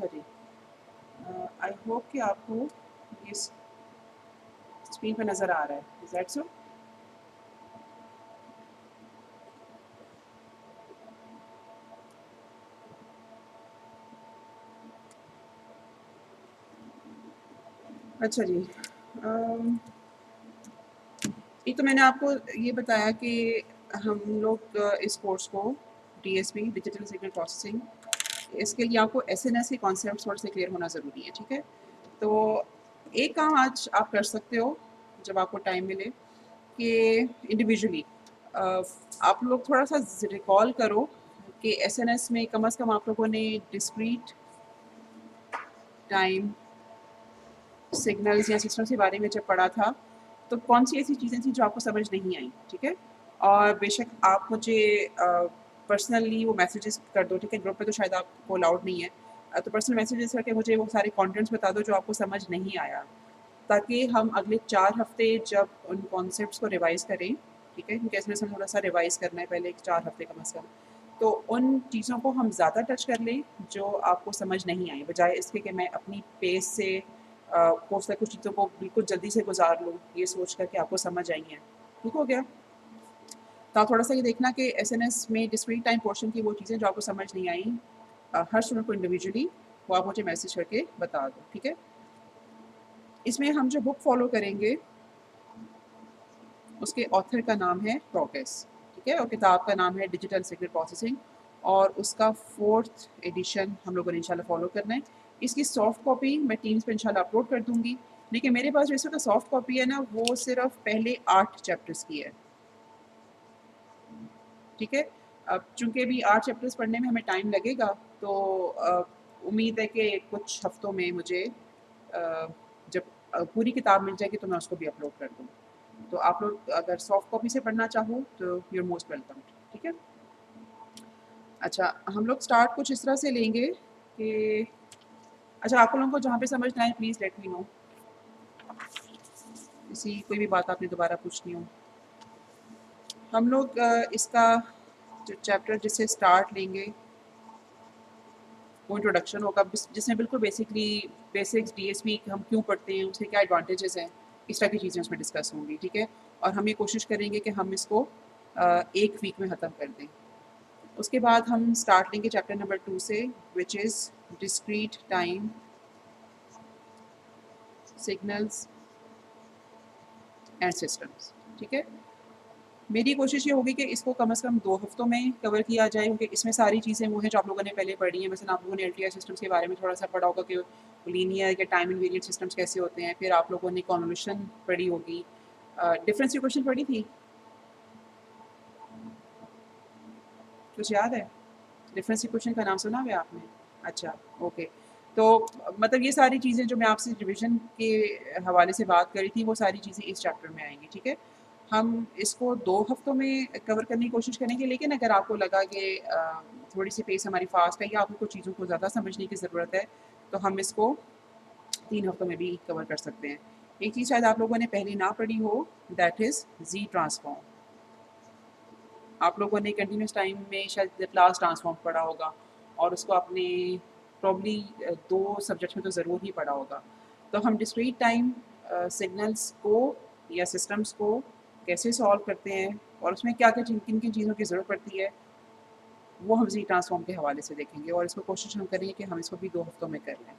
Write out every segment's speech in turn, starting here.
अच्छा जी, I hope कि आपको ये स्क्रीन पर नज़र आ रहा है। Is that so? अच्छा जी, अम, एक तो मैंने आपको ये बताया कि हम लोग इस कोर्स को डीएसपी डिजिटल सिग्नल प्रोसेसिंग, इसके लिए आपको एसएनएस के कॉन्सेप्ट थोड़े से क्लियर होना ज़रूरी है, ठीक है? तो एक काम आज आप कर सकते हो जब आपको टाइम मिले कि इंडिविजुअली आप लोग थोड़ा सा रिकॉल करो कि एसएनएस में कम से कम आप लोगों ने डिस्क्रीट टाइम सिग्नल्स या सिस्टम्स के बारे में जब पढ़ा था, तो कौन सी ऐसी चीज़ें थी जो आपको समझ नहीं आई, ठीक है? और बेशक आप मुझे पर्सनली वो मैसेजेस कर दो, ठीक है? ग्रुप पे तो शायद आपको अलाउड नहीं है। तो पर्सनल मैसेजेस करके मुझे वो सारे कंटेंट्स बता दो जो आपको समझ नहीं आया, ताकि हम अगले 4 हफ़्ते जब उन कॉन्सेप्ट्स को रिवाइज़ करें, ठीक है? क्योंकि इसमें से थोड़ा-सा रिवाइज़ करना है पहले 4 हफ़्ते कम से कम। तो उन चीज़ों को हम ज़्यादा टच कर लें जो आपको समझ नहीं आई, बजाय इसके कि मैं अपनी पेस से हो सकता है कुछ चीज़ों को बिल्कुल जल्दी से गुज़ार लूँ, ये सोच कर के आपको समझ आई हैं। ठीक हो गया? तो आप थोड़ा-सा ये देखना कि एसएनएस में डिस्क्रीट टाइम पोर्शन की वो चीज़ें जो आपको समझ नहीं आई, हर स्टूडेंट को इंडिविजुअली वो आप मुझे मैसेज करके बता दो, ठीक है? इसमें हम जो बुक फ़ॉलो करेंगे, उसके ऑथर का नाम है प्रोग्रेस, ठीक है? और किताब का नाम है डिजिटल सिग्नल प्रोसेसिंग और उसका 4th एडिशन हम लोगों ने इंशाल्लाह फ़ॉलो करना है। इसकी सॉफ्ट कॉपी मैं टीम्स पे इंशाल्लाह अपलोड कर दूँगी। लेकिन मेरे पास जो इस वक़्त सॉफ्ट कॉपी है ना, वो सिर्फ़ पहले 8 चैप्टर्स की है, ठीक है? अब चूँकि अभी 8 चैप्टर्स पढ़ने में हमें टाइम लगेगा, तो उम्मीद है कि कुछ हफ़्तों में मुझे जब पूरी किताब मिल जाएगी तो मैं उसको भी अपलोड कर दूँ। तो आप लोग अगर सॉफ्ट कॉपी से पढ़ना चाहो तो यू आर मोस्ट वेलकम, ठीक है? अच्छा, हम लोग स्टार्ट कुछ इस तरह से लेंगे कि अच्छा, आप लोगों को जहाँ पे समझ ना आए प्लीज़ लेट मी नो। किसी कोई भी बात आपने दोबारा पूछनी हो। हम लोग इसका जो चैप्टर जिससे स्टार्ट लेंगे, वो इंट्रोडक्शन होगा जिसमें बिल्कुल बेसिक्स डीएसपी हम क्यों पढ़ते हैं, उसके क्या एडवांटेजेस हैं, इस तरह की चीज़ें उसमें डिस्कस होंगी, ठीक है? और हम ये कोशिश करेंगे कि हम इसको 1 वीक में ख़त्म कर दें। उसके बाद हम स्टार्ट लेंगे चैप्टर नंबर 2 से, which is discrete time signals and systems, ठीक है? मेरी कोशिश ये होगी कि इसको कम से कम 2 हफ्तों में कवर किया जाए, क्योंकि इसमें सारी चीज़ें वो हैं जो आप लोगों ने पहले पढ़ी हैं। मसलन आप लोगों ने एलटीआई सिस्टम्स के बारे में थोड़ा-सा पढ़ा होगा कि लीनियर या टाइम इनवेरिएंट सिस्टम्स कैसे होते हैं। फिर आप लोगों ने कन्वोल्यूशन पढ़ी होगी। डिफरेंस इक्वेशन पढ़ी थी? कुछ याद है? डिफरेंस इक्वेशन का नाम सुना हुआ है आपने? अच्छा, ओके। तो मतलब ये सारी चीज़ें जो मैं आपसे रिवीजन के हवाले से बात करी थी, वो सारी चीज़ें इस चैप्टर में आएँगी, ठीक है? हम इसको 2 हफ्तों में कवर करने की कोशिश करेंगे, लेकिन अगर आपको लगा कि थोड़ी-सी पेस हमारी फ़ास्ट है या आपको कुछ चीज़ों को ज़्यादा समझने की ज़रूरत है, तो हम इसको 3 हफ्तों में भी कवर कर सकते हैं। एक चीज़ शायद आप लोगों ने पहले ना पढ़ी हो, दैट इज़ ज़ी ट्रांसफ़ॉर्म। आप लोगों ने कंटीन्यूअस टाइम में शायद लाप्लास ट्रांसफॉर्म पढ़ा होगा और उसको आपने प्रॉब्ली 2 सब्जेक्ट्स में तो ज़रूर ही पढ़ा होगा। तो हम डिस्क्रीट टाइम सिग्नल्स को या सिस्टम्स को कैसे सॉल्व करते हैं और उसमें क्या-क्या किन-किन चीज़ों की ज़रूरत पड़ती है, वो हम ज़ी ट्रांसफॉर्म के हवाले से देखेंगे और इसको कोशिश हम करेंगे कि हम इसको भी 2 हफ्तों में कर लें।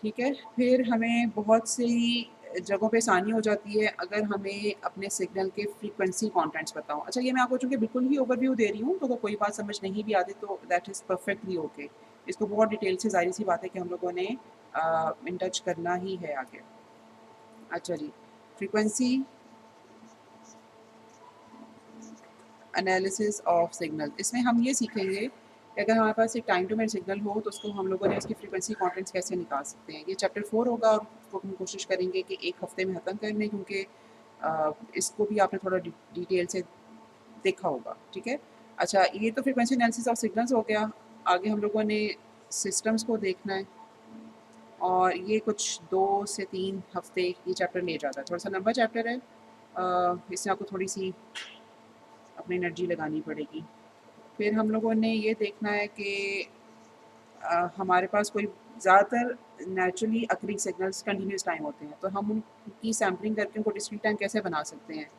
ठीक है? फिर हमें बहुत सी जगहों पे आसानी हो जाती है अगर हमें अपने सिग्नल के फ्रीक्वेंसी कॉन्टेंट्स पता हों। अच्छा, ये मैं आपको चूँकि बिल्कुल ही ओवरव्यू दे रही हूँ, तो अगर कोई बात समझ नहीं भी आती तो दैट इज़ परफेक्टली ओके। इसको बहुत डिटेल से ज़ाहिर-सी बात है कि हम लोगों ने इन टच करना ही है आगे। अच्छा जी, फ्रीक्वेंसी एनालिसिस ऑफ सिग्नल, इसमें हम ये सीखेंगे कि अगर हमारे पास एक टाइम डोमेन सिग्नल हो तो उसको हम लोगों ने उसकी फ्रीक्वेंसी कॉन्टेंट्स कैसे निकाल सकते हैं। ये चैप्टर 4 होगा और उसको हम कोशिश करेंगे कि 1 हफ्ते में ख़त्म कर लें, क्योंकि इसको भी आपने थोड़ा डिटेल से देखा होगा, ठीक है? अच्छा, ये तो फ्रीक्वेंसी एनालिसिस ऑफ सिग्नल्स हो गया। आगे हम लोगों ने सिस्टम्स को देखना है और ये कुछ 2 से 3 हफ्ते ये चैप्टर ले जाता है। थोड़ा-सा लंबा चैप्टर है। इसमें आपको थोड़ी-सी अपनी एनर्जी लगानी पड़ेगी। फिर हम लोगों ने ये देखना है कि हमारे पास कोई ज़्यादातर naturally occurring signals continuous time होते हैं, तो हम उनकी सैम्पलिंग करके उनको डिस्क्रीट टाइम कैसे बना सकते हैं?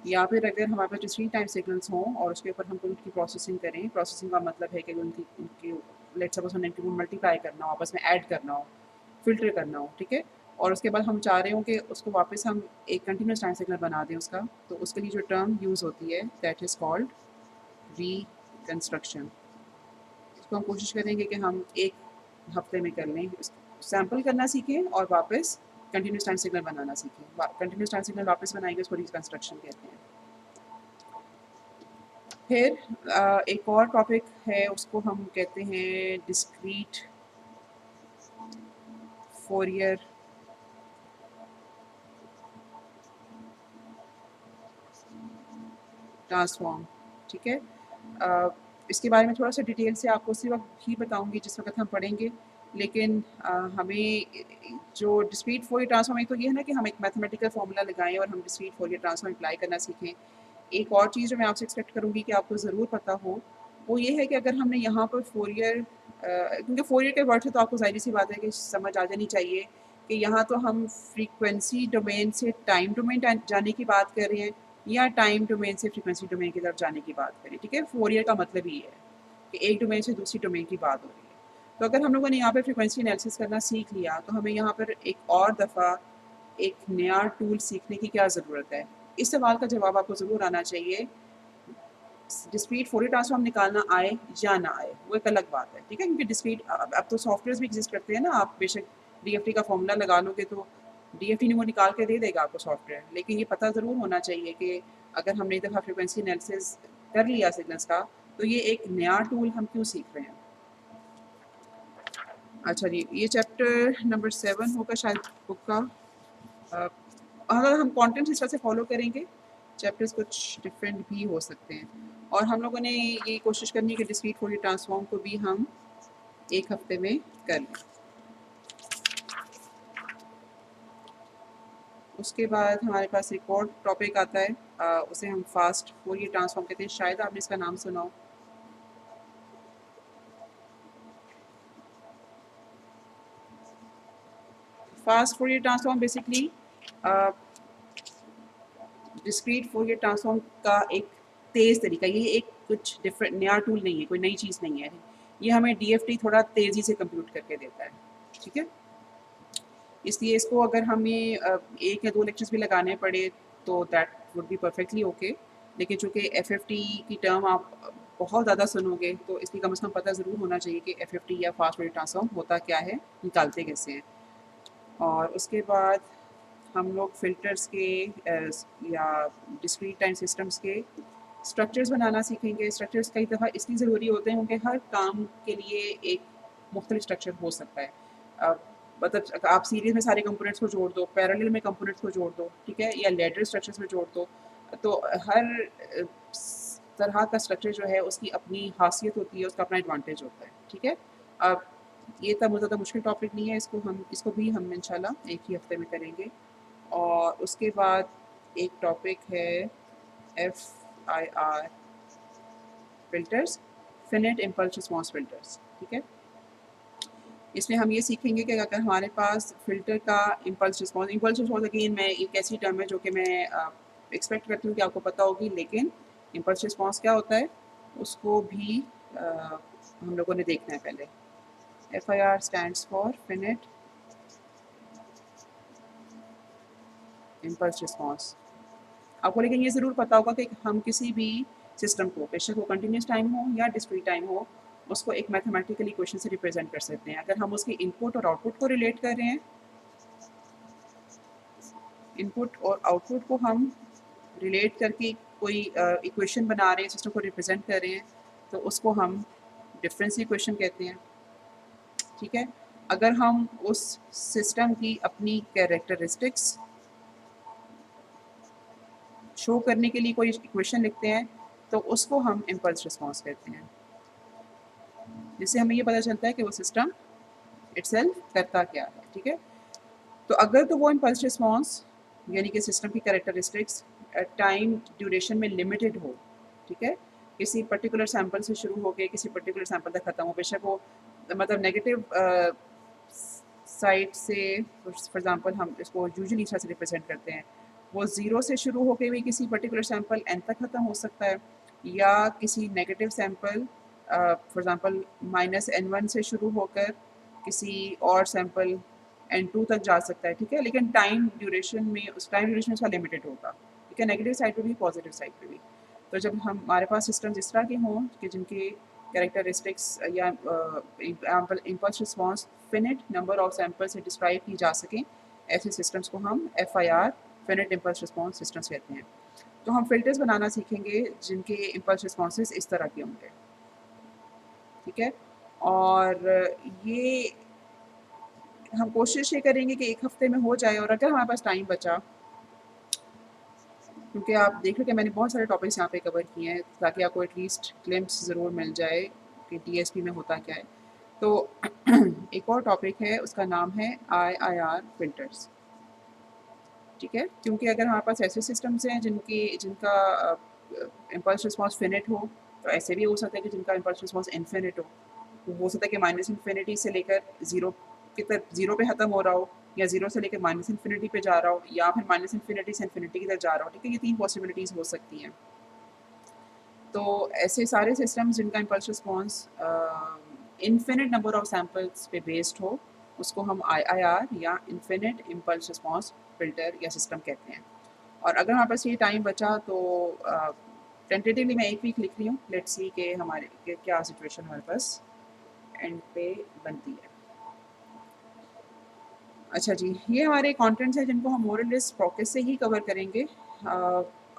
या फिर अगर हमारे पास डिस्क्रीट टाइम सिग्नल्स हों और उसके ऊपर हम उनकी प्रोसेसिंग करें, प्रोसेसिंग का मतलब है कि उनकी उनकी लेट्स सपोज़ हमने इनको मल्टीप्लाई करना हो, आपस में ऐड करना हो, फ़िल्टर करना हो, ठीक है? और उसके बाद हम चाह रहे हों कि उसको वापस हम एक कंटिन्यूस टाइम सिग्नल बना दें उसका, तो उसके लिए जो टर्म यूज़ होती है दैट इज़ कॉल्ड रिकंस्ट्रक्शन। इसको हम कोशिश करेंगे कि हम 1 हफ्ते में कर लें। सैंपल करना सीखें और वापस कंटिन्यूस टाइम सिग्नल बनाना सीखें। कंटिन्यूस टाइम सिग्नल वापस बनाएंगे, उसको रिकंस्ट्रक्शन कहते हैं। फिर एक और टॉपिक है, उसको हम कहते हैं डिस्क्रीट फोरियर ट्रांसफॉर्म, ठीक है? इसके बारे में थोड़ा सा डिटेल से आपको उसी वक्त ही बताऊंगी जिस वक्त हम पढ़ेंगे, लेकिन हमें जो डिस्क्रीट फोरियर ट्रांसफॉर्म है, तो ये है ना कि हम एक मैथमेटिकल फार्मूला लगाएं और हम डिस्क्रीट फोरियर ट्रांसफॉर्म अप्लाई करना सीखें। एक और चीज़ जो मैं आपसे एक्सपेक्ट करूँगी कि आपको ज़रूर पता हो, वो ये है कि अगर हमने यहाँ पर फोरियर क्योंकि फोरियर के वर्ड से तो आपको ज़ाहिर सी बात है कि समझ आ जानी चाहिए कि यहाँ तो हम फ्रीक्वेंसी डोमेन से टाइम डोमेन जाने की बात कर रहे हैं या टाइम डोमेन से फ्रीक्वेंसी डोमेन की तरफ जाने की बात करें, ठीक है? फोरियर का मतलब ही है कि एक डोमेन से दूसरी डोमेन की बात हो रही है। तो अगर हम लोगों ने यहाँ पे फ्रीक्वेंसी एनालिसिस करना सीख लिया, तो हमें यहाँ पर एक और दफ़ा एक नया टूल सीखने की क्या ज़रूरत है? इस सवाल का जवाब आपको ज़रूर आना चाहिए। डिस्क्रीट फोरियर ट्रांसफॉर्म निकालना आए या ना आए, वो एक अलग बात है, ठीक है? क्योंकि डिस्क्रीट अब तो सॉफ्टवेयर्स भी एग्जिस्ट करते हैं ना, आप बेशक डीएफटी का फॉर्मूला लगा लोगे तो डीएफटी ने वो निकाल के दे देगा आपको सॉफ्टवेयर, लेकिन ये पता ज़रूर होना चाहिए कि अगर हमने एक दफ़ा फ्रिक्वेंसी एनालिसिस कर लिया सिग्नल्स का, तो ये एक नया टूल हम क्यों सीख रहे हैं? अच्छा जी, ये चैप्टर नंबर 7 होगा शायद बुक का। अगर हम कंटेंट्स इस तरह से फॉलो करेंगे, चैप्टर्स कुछ डिफरेंट भी हो सकते हैं, और हम लोगों ने ये कोशिश करनी है कि डिस्क्रीट फोरियर ट्रांसफॉर्म को भी हम 1 हफ्ते में कर लें। उसके बाद हमारे पास एक और टॉपिक आता है, उसे हम फास्ट फोरियर ट्रांसफॉर्म कहते हैं, शायद आपने इसका नाम सुना हो। Fast Fourier transform basically discrete Fourier transform का एक तेज़ तरीका, ये एक कुछ डिफरेंट नया टूल नहीं है, कोई नई चीज़ नहीं है। ये हमें डीएफटी थोड़ा तेज़ी से कंप्यूट करके देता है, ठीक है? इसलिए इसको अगर हमें 1 या 2 लेक्चर्स भी लगाने पड़े तो that would be perfectly okay. लेकिन चूँकि एफएफटी की टर्म आप बहुत ज़्यादा सुनोगे, तो इसलिए कम से कम पता ज़रूर होना चाहिए कि एफएफटी या फास्ट फोरियर ट्रांसफॉर्म होता क्या है, निकालते कैसे हैं। और उसके बाद हम लोग फ़िल्टर्स के या डिस्क्रीट टाइम सिस्टम्स के स्ट्रक्चर्स बनाना सीखेंगे। स्ट्रक्चर्स कई दफ़ा इसलिए ज़रूरी होते हैं क्योंकि हर काम के लिए एक मुख्तलिफ स्ट्रक्चर हो सकता है। मतलब आप सीरीज़ में सारे कंपोनेंट्स को जोड़ दो, पैरेलल में कंपोनेंट्स को जोड़ दो, ठीक है? या लैडर स्ट्रक्चर्स में जोड़ दो, तो हर तरह का स्ट्रक्चर जो है उसकी अपनी ख़ासियत होती है, उसका अपना एडवांटेज होता है, ठीक है? अब ये तब ज़्यादा मुश्किल टॉपिक नहीं है, इसको भी हम इंशाल्लाह एक ही हफ्ते में करेंगे। और उसके बाद एक टॉपिक है FIR filters, finite impulse response filters, ठीक है? इसमें हम ये सीखेंगे कि अगर हमारे पास फ़िल्टर का इम्पल्स रिस्पॉन्स अगेन मैं एक ऐसी टर्म है जो कि मैं एक्सपेक्ट करती हूँ कि आपको पता होगी, लेकिन इम्पल्स रिस्पॉन्स क्या होता है, उसको भी हम लोगों ने देखना है पहले। FIR stands for finite impulse response. आपको लेकिन ये ज़रूर पता होगा कि हम किसी भी सिस्टम को, बेशक वो कंटिन्यूस टाइम हो या डिस्क्रीट टाइम हो, उसको एक मैथमेटिकल इक्वेशन से रिप्रेजेंट कर सकते हैं। अगर हम उसके इनपुट और आउटपुट को रिलेट कर रहे हैं, इनपुट और आउटपुट को हम रिलेट करके कोई इक्वेशन बना रहे हैं, सिस्टम को रिप्रेजेंट कर रहे हैं, तो उसको हम डिफरेंस इक्वेशन कहते हैं, ठीक है? अगर हम उस सिस्टम की अपनी कैरेक्टरिस्टिक्स शो करने के लिए कोई इक्वेशन लिखते हैं, तो उसको हम इम्पल्स रिस्पॉन्स कहते हैं। जिससे हमें ये पता चलता है कि वो सिस्टम इटसेल्फ करता क्या है, ठीक है? तो अगर तो वो इम्पल्स रिस्पॉन्स यानी कि सिस्टम की कैरेक्टरिस्टिक्स टाइम ड्यूरेशन में लिमिटेड हो, ठीक है? किसी पर्टिकुलर सैंपल से शुरू होकर किसी पर्टिकुलर सैंपल तक खत्म हो, बेशक वो मतलब नेगेटिव साइड से फॉर एग्जांपल हम इसको यूजुअली इस तरह से रिप्रेजेंट करते हैं, वो ज़ीरो से शुरू होकर भी किसी पर्टिकुलर सैंपल एन तक ख़त्म हो सकता है, या किसी negative sample for example -n1 से शुरू होकर किसी और सैंपल n2 तक जा सकता है, ठीक है। लेकिन टाइम ड्यूरेशन उसका लिमिटेड होगा, ठीक है, नेगेटिव साइड पे भी पॉजिटिव साइड पे भी। तो जब हमारे पास सिस्टम इस तरह के हों कि जिनके कैरेक्टरिस्टिक्स या impulse response finite number of sample से डिस्क्राइब की जा सकें, ऐसे सिस्टम्स को हम FIR finite impulse response systems कहते हैं। तो हम फिल्टर्स बनाना सीखेंगे जिनके इम्पल्स रिस्पॉन्सेज इस तरह के होंगे, ठीक है। और ये हम कोशिश ये करेंगे कि 1 हफ्ते में हो जाए, और अगर हमारे पास टाइम बचा, क्योंकि आप देख रहे कि मैंने बहुत सारे टॉपिक्स यहाँ पे कवर किए हैं ताकि आपको एटलीस्ट ग्लिम्प्स ज़रूर मिल जाए कि DSP में होता क्या है। तो एक और टॉपिक है, उसका नाम है IIR फिल्टर्स, ठीक है। क्योंकि अगर हमारे पास ऐसे सिस्टम्स हैं जिनका इम्पल्स रिस्पॉन्स फिनिट हो, तो ऐसे भी हो सकता है कि जिनका इम्पल्स रिस्पॉन्स इन्फिनिट हो सकता है कि माइनस इन्फिनिटी से लेकर ज़ीरो पे ख़त्म हो रहा हो, या ज़ीरो से लेकर माइनस इन्फिनिटी पे जा रहा हो, या फिर माइनस इन्फिनिटी से इन्फिनिटी की तरफ जा रहा हो, ठीक है। ये 3 पॉसिबिलिटीज़ हो सकती हैं। तो ऐसे सारे सिस्टम्स जिनका impulse response infinite number of samples पे बेस्ड हो, उसको हम IIR या इन्फिनिट इम्पल्स रिस्पॉन्स फिल्टर या सिस्टम कहते हैं। और अगर हमारे पास ये टाइम बचा तो टेंटेटिवली मैं 1 वीक लिख रही हूँ, लेट्स सी कि हमारे कि क्या सिचुएशन हमारे पास एंड पे बनती है। अच्छा जी, ये हमारे कंटेंट्स हैं जिनको हम मोर और लेस प्रोकेस से ही कवर करेंगे।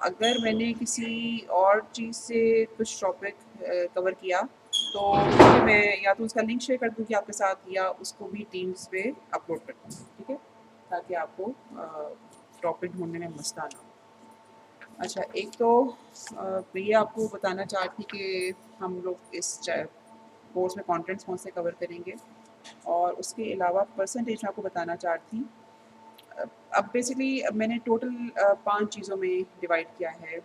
अगर मैंने किसी और चीज़ से कुछ टॉपिक कवर किया तो फिर मैं या तो उसका लिंक शेयर कर दूँगी आपके साथ, या उसको भी टीम्स पे अपलोड कर दूँगी, ठीक है, ताकि आपको टॉपिक ढूंढने में मसला ना हो। अच्छा, एक तो ये आपको बताना चाहती कि हम लोग इस कोर्स में कंटेंट्स कौन से कवर करेंगे, और उसके अलावा परसेंटेज मैं आपको बताना चाहती थी। अब बेसिकली मैंने टोटल 5 चीज़ों में डिवाइड किया है,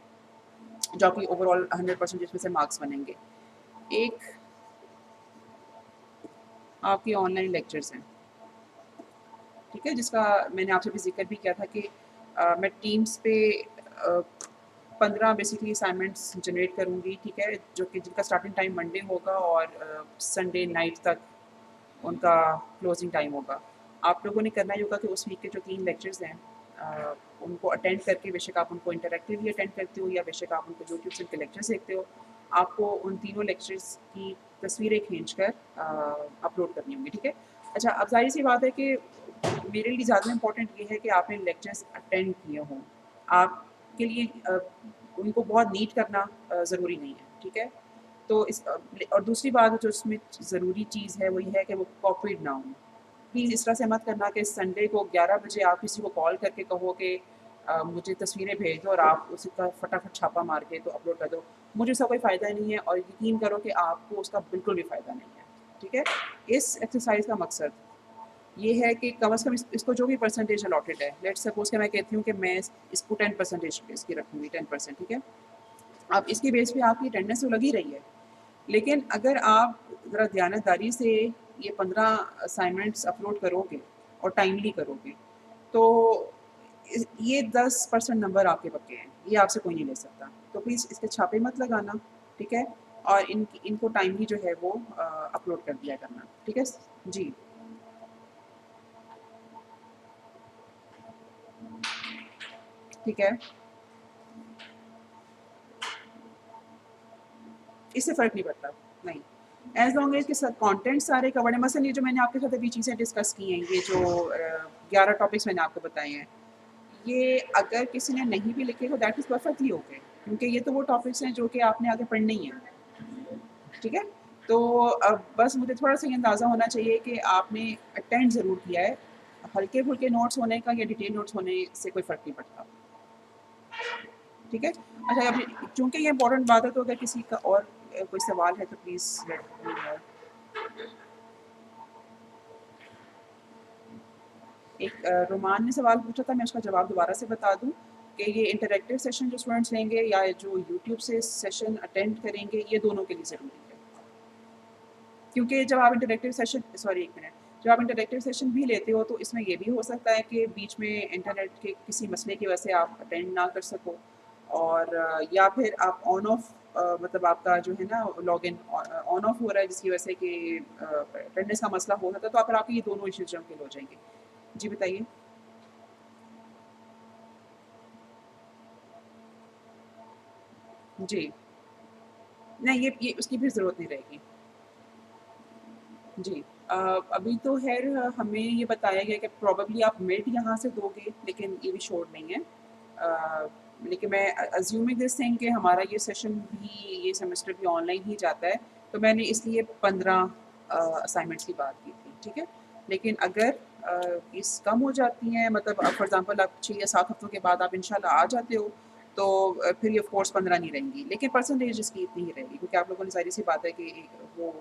जो कि ओवरऑल 100% जिसमें से मार्क्स बनेंगे। एक आपके ऑनलाइन लेक्चर्स हैं, ठीक है, जिसका मैंने आपसे भी ज़िक्र भी किया था कि मैं टीम्स पे 15 बेसिकली असाइनमेंट्स जनरेट करूँगी, ठीक है, जो कि जिनका स्टार्टिंग टाइम मंडे होगा और संडे नाइट तक उनका क्लोजिंग टाइम होगा। आप लोगों ने करना ये होगा कि उस वीक के जो 3 लेक्चर्स हैं उनको अटेंड करके, बेशक आप उनको इंटरैक्टिवली अटेंड करते हो या बेशक आप उनको यूट्यूब से उनके लेक्चर्स देखते हो, आपको उन तीनों लेक्चर्स की तस्वीरें खींचकर अपलोड करनी होंगी, ठीक है। अच्छा, अब ज़ाहिर-सी बात है कि मेरे लिए ज़्यादा इम्पोर्टेंट ये है कि आपने लेक्चर्स अटेंड किए हों। आपके लिए उनको बहुत नीट करना ज़रूरी नहीं है, ठीक है। तो और दूसरी बात जो इसमें ज़रूरी चीज़ है वो ये है कि वो कॉपीड ना हो। प्लीज़ इस तरह से मत करना कि संडे को 11 बजे आप किसी को कॉल करके कहो कि मुझे तस्वीरें भेज दो और आप उसका फटाफट छापा मार के तो अपलोड कर दो। मुझे उसका कोई फ़ायदा नहीं है, और यकीन करो कि आपको उसका बिल्कुल भी फ़ायदा नहीं है, ठीक है। इस एक्सरसाइज का मकसद ये है कि कम से कम इसको जो भी परसेंटेज अलॉटेड है, लेट्स सपोज कि मैं कहती हूँ कि मैं इसको 10% इसकी रखूँगी, 10%, ठीक है। अब इसके बेस पे आपकी अटेंडेंस तो लगी रही है, लेकिन अगर आप ज़रा दयानतदारी से ये 15 असाइनमेंट्स अपलोड करोगे और टाइमली करोगे, तो ये 10% नंबर आपके पक्के हैं, ये आपसे कोई नहीं ले सकता। तो प्लीज़ इसके छापे मत लगाना, ठीक है, और इनको टाइमली जो है वो अपलोड कर दिया करना, ठीक है जी। ठीक है, इससे फ़र्क नहीं पड़ता, नहीं। एज़ लॉन्ग एज़ के कंटेंट सारे कवर्ड हैं, मसलन ये जो मैंने आपके साथ अभी चीज़ें डिस्कस की हैं, ये जो 11 टॉपिक्स मैंने आपको बताए हैं, ये अगर किसी ने नहीं भी लिखे तो दैट इज़ परफेक्टली ओके, क्योंकि ये तो वो टॉपिक्स हैं जो कि आपने आगे पढ़ने ही हैं, ठीक है? तो अब बस मुझे थोड़ा-सा ये अंदाज़ा होना चाहिए कि आपने अटेंड ज़रूर किया है, हल्के-फुल्के नोट्स होने का या डिटेल नोट्स होने से कोई फ़र्क नहीं पड़ता, ठीक है? अच्छा, अभी चूँकि ये इम्पोर्टेंट बात है, तो अगर किसी का और कोई सवाल है तो प्लीज़ लेट मी नो। एक रोमान ने सवाल पूछा था, मैं उसका जवाब दोबारा से बता दूँ कि ये इंटरैक्टिव सेशन जो स्टूडेंट्स लेंगे या जो यूट्यूब से सेशन अटेंड करेंगे, ये दोनों के लिए ज़रूरी है। क्योंकि जब आप इंटरेक्टिव सेशन, सॉरी एक मिनट, जब आप इंटरेक्टिव सेशन भी लेते हो तो इसमें ये भी हो सकता है कि बीच में इंटरनेट के किसी मसले की वजह से आप अटेंड ना कर सको, और या फिर आप ऑन ऑफ मतलब आपका जो है ना लॉगिन ऑन ऑफ हो रहा है जिसकी वजह से कि अटेंडेंस का मसला हो सकता है, तो फिर आपके ये दोनों इश्यूज जंग हो जाएंगे। जी बताइए। जी नहीं, ये उसकी भी ज़रूरत नहीं रहेगी। जी। अभी तो ख़ैर हमें ये बताया गया कि प्रोबेबली आप मिड यहाँ से दोगे, लेकिन ये भी श्योर नहीं है। लेकिन मैं अज़्यूमिंग दिस थिंग कि हमारा ये सेशन भी ये सेमेस्टर भी ऑनलाइन ही जाता है, तो मैंने इसलिए 15 असाइनमेंट्स की बात की थी, ठीक है? लेकिन अगर फीस कम हो जाती हैं, मतलब फॉर एग्ज़ाम्पल आप 6 या 7 हफ्तों के बाद आप इंशाल्लाह आ जाते हो, तो फिर ये ऑफ कोर्स 15 नहीं रहेंगी, लेकिन परसेंटेज इसकी इतनी ही रहेगी, क्योंकि आप लोगों ने ज़ाहिर-सी बात है कि वो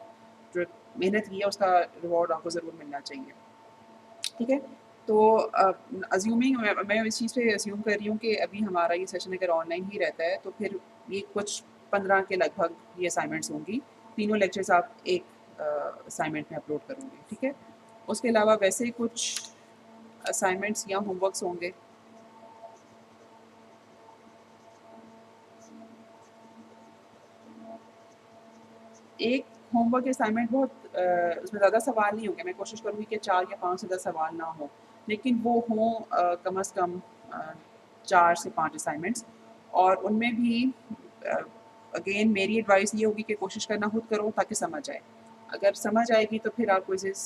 जो मेहनत की है उसका रिवॉर्ड आपको ज़रूर मिलना चाहिए, ठीक है? तो अज़्यूमिंग मैं इस चीज़ पे अज़्यूम कर रही हूँ कि अभी हमारा ये सेशन अगर ऑनलाइन ही रहता है तो फिर ये कुछ 15 के लगभग ये असाइनमेंट्स होंगी। तीनों लेक्चर्स आप एक असाइनमेंट में अपलोड करोगे, ठीक है? उसके अलावा वैसे कुछ असाइनमेंट्स या होमवर्क्स होंगे। एक होमवर्क असाइनमेंट बहुत उसमें ज़्यादा सवाल नहीं होंगे, मैं कोशिश करूँगी कि 4 या 5 से 10 सवाल ना हो, लेकिन वो हों कम से कम 4 से 5 असाइनमेंट्स, और उनमें भी अगेन मेरी एडवाइस ये होगी कि कोशिश करना खुद करो ताकि समझ आए। अगर समझ आएगी तो फिर आप क्विज़ेज़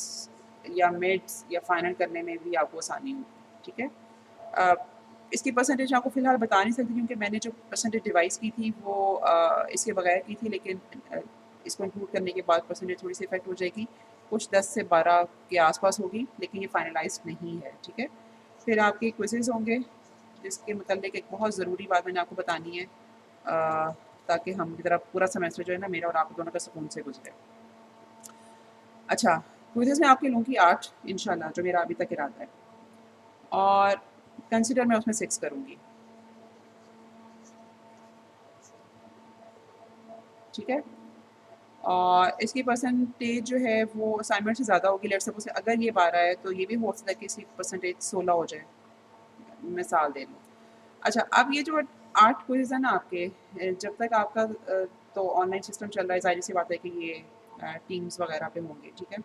या मिड्स या फाइनल करने में भी आपको आसानी होगी, ठीक है? अ, इसकी परसेंटेज आपको फ़िलहाल बता नहीं सकती, क्योंकि मैंने जो परसेंटेज डिवाइस की थी वो इसके बगैर की थी, लेकिन इसको इंक्लूड करने के बाद परसेंटेज थोड़ी सी इफेक्ट हो जाएगी, कुछ 10 से 12 के आसपास होगी, लेकिन ये फाइनलाइज्ड नहीं है, ठीक है? फिर आपके क्विज़ेज़ होंगे, जिसके मतलब एक बहुत ज़रूरी बात मैंने आपको बतानी है, ताकि हम की तरह पूरा सेमेस्टर जो है ना मेरा और आप दोनों का सुकून से गुजरे। अच्छा, क्विज़ेज़ में आपके लूँगी 8 इंशाल्लाह, जो मेरा अभी तक इरादा है, और कंसिडर मैं उसमें 6 करूँगी, ठीक है? और इसकी परसेंटेज जो है वो असाइनमेंट से ज़्यादा होगी। लेट्स सपोज़ अगर ये 12 है तो ये भी हो सकता है कि इसकी परसेंटेज 16 हो जाए, मिसाल दे लूँ। अच्छा, अब ये जो 8 क्विज़ है ना आपके, जब तक आपका तो ऑनलाइन सिस्टम चल रहा है, ज़ाहिर-सी बात है कि ये टीम्स वगैरह पे होंगे, ठीक है?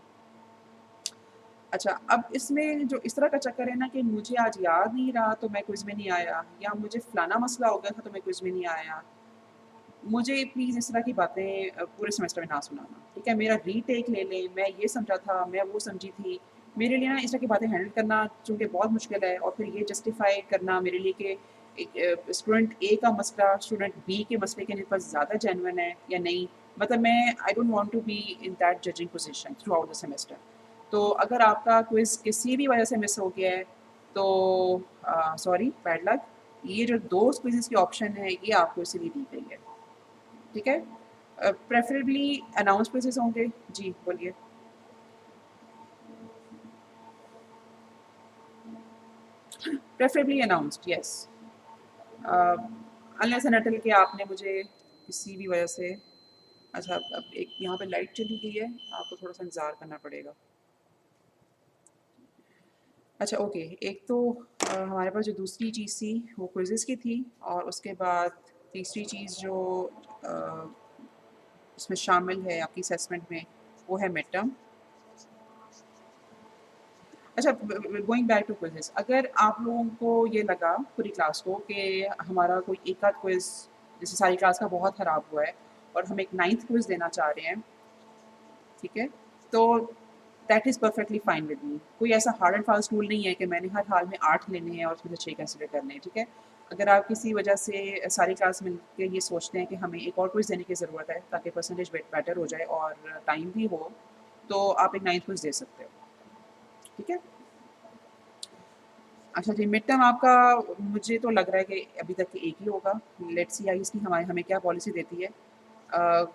अच्छा, अब इसमें जो इस तरह का चक्कर है ना कि मुझे आज याद नहीं रहा तो मैं क्विज़ में नहीं आया, या मुझे फलाना मसला हो गया था तो मैं क्विज़ में नहीं आया। मुझे प्लीज़ इस तरह की बातें पूरे सेमेस्टर में ना सुनाना, ठीक है? मेरा रीटेक ले लें, मैं ये समझा था, मैं वो समझी थी। मेरे लिए ना इस तरह की बातें हैंडल करना चूँकि बहुत मुश्किल है, और फिर ये जस्टिफ़ाई करना मेरे लिए कि एक स्टूडेंट ए का मसला स्टूडेंट बी के मसले के निस्बत ज़्यादा जेन्युइन है या नहीं, मतलब मैं I don't want to be in that judging position throughout the semester. तो अगर आपका क्विज़ किसी भी वजह से मिस हो गया है, तो सॉरी, बैड लक। ये जो 2 क्विज़ेज़ की ऑप्शन है, ये आपको इसीलिए दी गई है। ठीक है? प्रेफ़रेबली अनाउंस प्लेसेस होंगे। जी, बोलिए। Preferably announced, yes. Unless and until कि आपने मुझे किसी भी वजह से, अच्छा अब एक यहाँ पे लाइट चली गई है, आपको थोड़ा-सा इंतज़ार करना पड़ेगा। अच्छा ओके, एक तो हमारे पास जो दूसरी चीज़ थी वो क्विज़ेज़ की थी, और उसके बाद तीसरी चीज़ जो अ, उसमें शामिल है आपकी असेसमेंट में, वो है मिड टर्म। अच्छा, गोइंग बैक टू क्विज़ेज़, अगर आप लोगों को ये लगा पूरी क्लास को कि हमारा कोई एक आध क्विज़ जैसे सारी क्लास का बहुत ख़राब हुआ है और हम एक 9th क्विज़ देना चाह रहे हैं, ठीक है? तो that is perfectly fine with me. कोई ऐसा हार्ड एंड फास्ट रूल नहीं है कि मैंने हर हाल में 8 लेने हैं और उसमें से 6 कंसीडर करने हैं, ठीक है? अगर आप किसी वजह से सारी क्लास मिल के ये सोचते हैं कि हमें एक और क्विज़ देने की ज़रूरत है ताकि परसेंटेज बेटर हो जाए और टाइम भी हो, तो आप एक 9th क्विज़ दे सकते हो, ठीक है? अच्छा जी, मिड टर्म आपका मुझे तो लग रहा है कि अभी तक एक ही होगा। लेट्स सी आईएसटी हमारे हमें क्या पॉलिसी देती है। अ,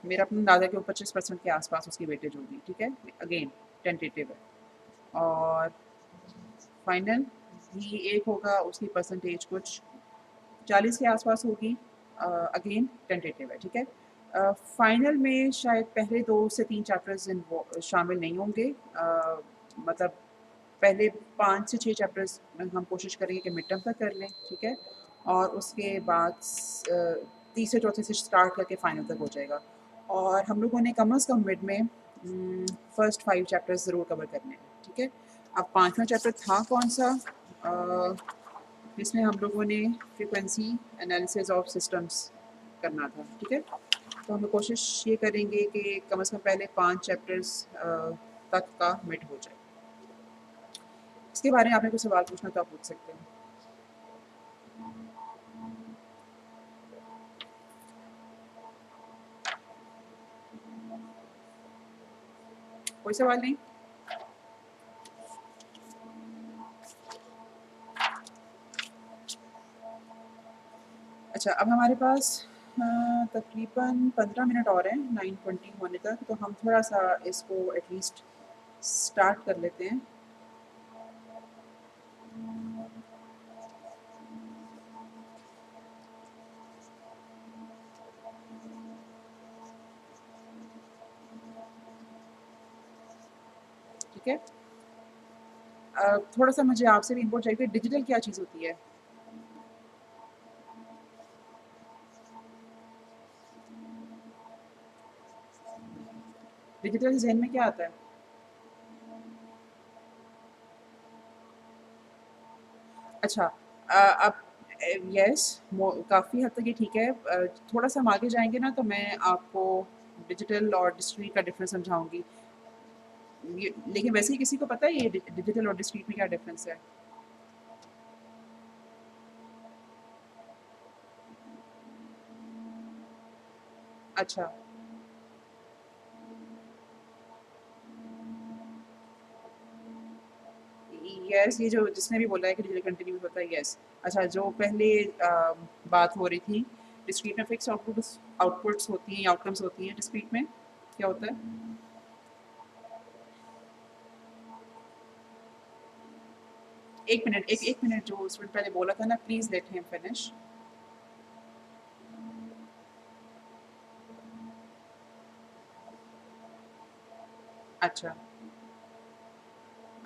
मेरा अपना अंदाज़ा है कि वो 25% के आस-पास उसकी वेटेज होगी, ठीक है? अगेन टेंटेटिव है, और फाइनल भी एक होगा, उसकी परसेंटेज कुछ 40 के आस-पास होगी। अगेन टेंटेटिव है, ठीक है? फाइनल में शायद पहले 2 से 3 चैप्टर्स शामिल नहीं होंगे। मतलब पहले 5 से 6 चैप्टर्स हम कोशिश करेंगे कि मिड टर्म तक कर लें, ठीक है? और उसके बाद तीसरे चौथे से स्टार्ट करके फाइनल तक हो जाएगा। और हम लोगों ने कम से कम मिड में फर्स्ट 5 चैप्टर्स ज़रूर कवर करने हैं, ठीक है? अब 5वां चैप्टर था कौन सा? जिसमें हम लोगों ने फ्रीक्वेंसी एनालिसिस ऑफ सिस्टम्स करना था, ठीक है? तो हम कोशिश ये करेंगे कि कम से कम पहले 5 चैप्टर्स तक का मिड हो जाए। इसके बारे में आपने कुछ सवाल पूछना तो आप पूछ सकते हैं। कोई सवाल नहीं? अच्छा, अब हमारे पास तकरीबन 15 मिनट और हैं 9:20 होने तक, तो हम थोड़ा सा इसको एटलीस्ट स्टार्ट कर लेते हैं। ठीक है? थोड़ा सा मुझे आपसे भी इनपुट चाहिए कि डिजिटल क्या चीज़ होती है? डिजिटल ज़हन में क्या आता है? अच्छा, अब यस, काफ़ी हद तक ये ठीक है। थोड़ा सा हम आगे जाएंगे ना तो मैं आपको डिजिटल और डिस्क्रीट का डिफरेंस समझाऊंगी। लेकिन वैसे ही किसी को पता है ये डिजिटल और डिस्क्रीट में क्या डिफरेंस है? अच्छा, यस, ये जो जिसने भी बोला है कि डिजिटल कंटिन्यूस होता है, यस। अच्छा, जो पहले बात हो रही थी, डिस्क्रीट में फिक्स आउटपुट्स आउटपुट्स होती हैं, आउटकम्स होती हैं, डिस्क्रीट में क्या होता है? एक मिनट, एक मिनट, जो स्टूडेंट पहले बोला था ना, प्लीज लेट हिम फिनिश। अच्छा,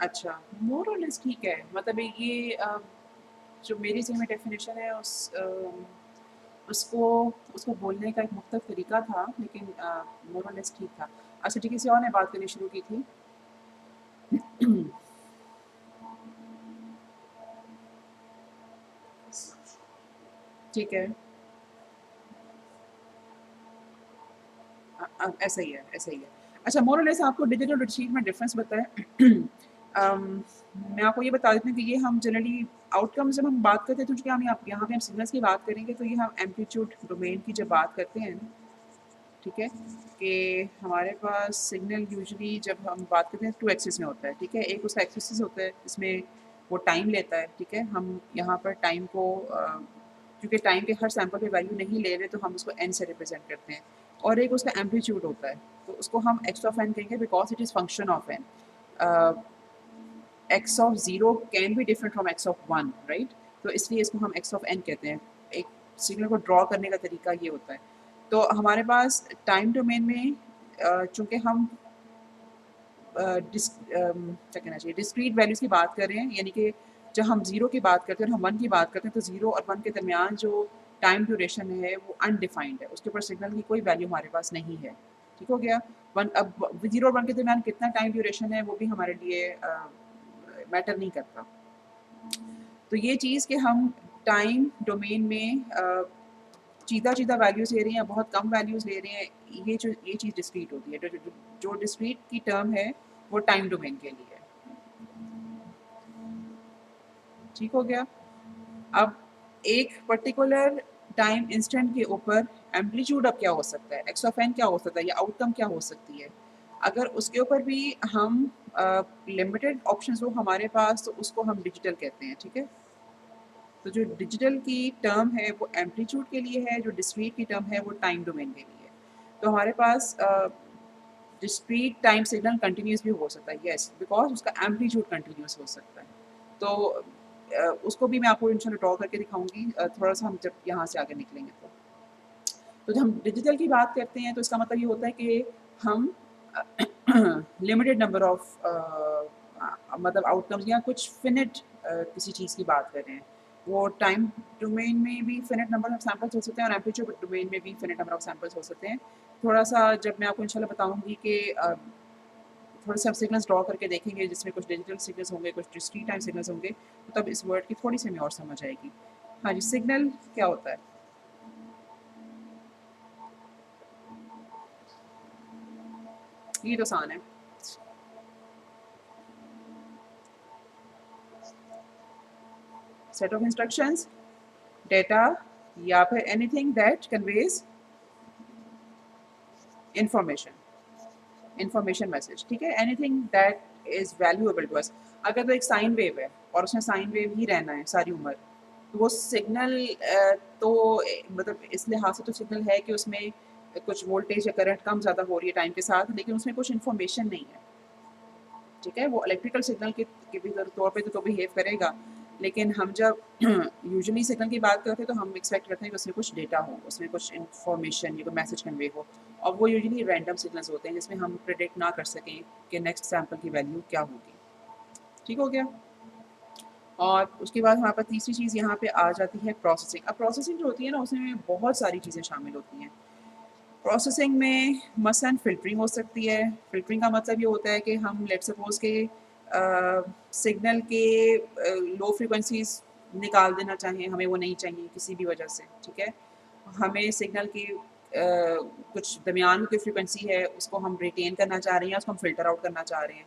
अच्छा, मोर और लेस ठीक है। मतलब ये जो मेरी ज़हन में डेफिनेशन है उसको उसको बोलने का एक मुख्तलिफ तरीका था, लेकिन मोर और लेस ठीक था। अच्छा, ठीक है, किसी और ने बात करनी शुरू की थी। ठीक है, ऐसा ही है, ऐसा ही है। अच्छा, मोर और लेस आपको डिजिटल और शीट में डिफरेंस बताएं। मैं आपको ये बता देती हूँ कि ये हम जनरली आउटकम्स जब हम बात करते हैं तो चूँकि हम यहाँ पे हम सिग्नल्स की बात करेंगे, तो ये हम एम्पलीट्यूड डोमेन की जब बात करते हैं, ठीक है? कि हमारे पास सिग्नल यूजुअली जब हम बात करते हैं 2 एक्सिस में होता है, ठीक है? एक उसका एक्सिस होता है जिसमें वो टाइम लेता है, ठीक है? हम यहाँ पर टाइम को क्योंकि टाइम के हर सैंपल पे वैल्यू नहीं ले रहे तो हम उसको n से रिप्रेजेंट करते हैं। और एक उसका एम्पलीट्यूड होता है, तो उसको हम x ऑफ n कहेंगे because it is function of n। A, x of 0 can be different from x of 1, right? तो इसलिए इसको हम x ऑफ n कहते हैं। एक सिग्नल को ड्रॉ करने का तरीका ये होता है। तो हमारे पास टाइम डोमेन में चूँकि हम क्या कहना चाहिए, डिस्क्रीट वैल्यूज़ की बात कर रहे हैं, यानी कि जब हम 0 की बात करते हैं और हम 1 की बात करते हैं, तो 0 और 1 के दरमियान जो टाइम ड्यूरेशन है वो अनडिफाइंड है, उसके ऊपर सिग्नल की कोई वैल्यू हमारे पास नहीं है। ठीक हो गया? 1 अब 0 और 1 के दरमियान कितना टाइम ड्यूरेशन है वो भी हमारे लिए मैटर नहीं करता। तो ये चीज़ कि हम टाइम डोमेन में चीधा-चीधा वैल्यूज़ ले रहे हैं या बहुत कम वैल्यूज़ ले रहे हैं, ये चीज़ डिस्क्रीट होती है। जो डिस्क्रीट की टर्म है, वो टाइम डोमेन के लिए है। ठीक हो गया? अब एक पर्टिकुलर टाइम इंस्टेंट के ऊपर एम्पलीट्यूड अब क्या हो सकता है, एक्स ऑफ एन क्या हो सकता है या आउटकम क्या हो सकती है। अगर उसके ऊपर भी हम लिमिटेड ऑप्शंस हो हमारे पास, तो उसको हम डिजिटल कहते हैं, ठीक है? तो जो डिजिटल की टर्म है वो एम्पलीट्यूड के लिए है, जो डिस्क्रीट की टर्म है वो टाइम डोमेन के लिए है। तो हमारे पास डिस्क्रीट टाइम सिग्नल कंटिन्यूस भी हो सकता है, येस, बिकॉज़ उसका एम्पलीट्यूड कंटिन्यूस हो सकता है। तो उसको भी मैं आपको इंशाल्लाह ड्रॉ करके दिखाऊँगी, थोड़ा-सा हम जब यहाँ से आगे निकलेंगे तो। तो जब हम डिजिटल की बात करते हैं तो इसका मतलब ये होता है कि हम लिमिटेड नंबर ऑफ मतलब आउटकम्स या कुछ फिनिट किसी चीज़ की बात कर रहे हैं। वो टाइम डोमेन में भी फिनिट नंबर ऑफ सैंपल्स हो सकते हैं और एम्पलीट्यूड डोमेन में भी फिनिट नंबर ऑफ सैंपल्स हो सकते हैं। थोड़ा-सा जब मैं आपको इंशाल्लाह बताऊँगी कि थोड़े से हम सिग्नल्स ड्रॉ करके देखेंगे जिसमें कुछ डिजिटल सिग्नल्स होंगे, कुछ डिस्क्रीट टाइम सिग्नल्स होंगे, तो तब इस वर्ड की थोड़ी-सी हमें और समझ आएगी। हाँ जी, सिग्नल क्या होता है? ये तो आसान है। सेट ऑफ इंस्ट्रक्शंस, डेटा या फिर anything that conveys information message, ठीक है? Anything that is valuable to us. अगर तो एक साइन वेव है और उसमें साइन वेव ही रहना है सारी उम्र, तो वो सिग्नल तो मतलब इस लिहाज से तो सिग्नल है कि उसमें कुछ वोल्टेज या करंट कम ज़्यादा हो रही है टाइम के साथ, लेकिन उसमें कुछ इन्फॉर्मेशन नहीं है, ठीक है? वो इलेक्ट्रिकल सिग्नल के भी तौर पे तो बिहेव करेगा, लेकिन हम जब यूजुअली सिग्नल की बात करते हैं तो हम एक्सपेक्ट करते हैं कि उसमें कुछ डेटा हो, उसमें कुछ इन्फॉर्मेशन या कोई मैसेज कन्वे हो, और वो यूजुअली रैंडम सिग्नल्स होते हैं जिसमें हम प्रिडिक्ट ना कर सकें कि नेक्स्ट सैंपल की वैल्यू क्या होगी। ठीक हो गया? और उसके बाद हमारे पास तीसरी चीज़ यहाँ पे आ जाती है प्रोसेसिंग। अब प्रोसेसिंग जो होती है ना, उसमें बहुत सारी चीज़ें शामिल होती हैं। प्रोसेसिंग में मसलन फ़िल्टरिंग हो सकती है। फ़िल्टरिंग का मतलब ये होता है कि हम लेट्स सपोज़ के सिग्नल के लो फ्रीक्वेंसीज़ निकाल देना चाहें, हमें वो नहीं चाहिए किसी भी वजह से, ठीक है? हमें सिग्नल की कुछ दरमियान की फ्रीक्वेंसी है, उसको हम रिटेन करना चाह रहे हैं या उसको हम फ़िल्टर आउट करना चाह रहे हैं।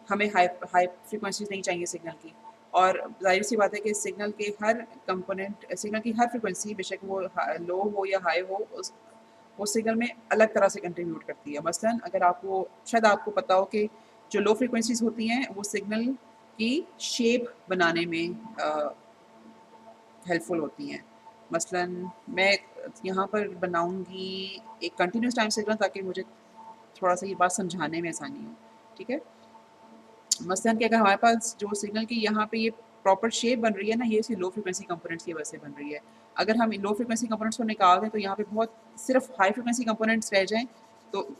हमें हाई हाई फ्रीक्वेंसीज़ नहीं चाहिए सिग्नल की, और ज़ाहिर-सी बात है कि सिग्नल के हर कंपोनेंट, सिग्नल की हर फ्रीक्वेंसी बेशक वो लो हो या हाई हो, वो सिग्नल में अलग तरह से कंट्रीब्यूट करती है। मसलन अगर आपको शायद आपको पता हो कि जो लो फ्रीक्वेंसीज़ होती हैं वो सिग्नल की शेप बनाने में हेल्पफुल होती हैं। मसलन मैं यहाँ पर बनाऊँगी एक कंटीन्यूअस टाइम सिग्नल ताकि मुझे थोड़ा-सा ये बात समझाने में आसानी हो, ठीक है? मसलन कि अगर हमारे पास जो सिग्नल की यहाँ पे ये प्रॉपर शेप बन रही है ना, ये इसकी लो फ्रीक्वेंसी कंपोनेंट्स की वजह से बन रही है। अगर हम इन लो फ्रीक्वेंसी कंपोनेंट्स को निकाल दें तो यहाँ पे बहुत सिर्फ हाई फ्रीक्वेंसी कंपोनेंट्स रह जाएँ, तो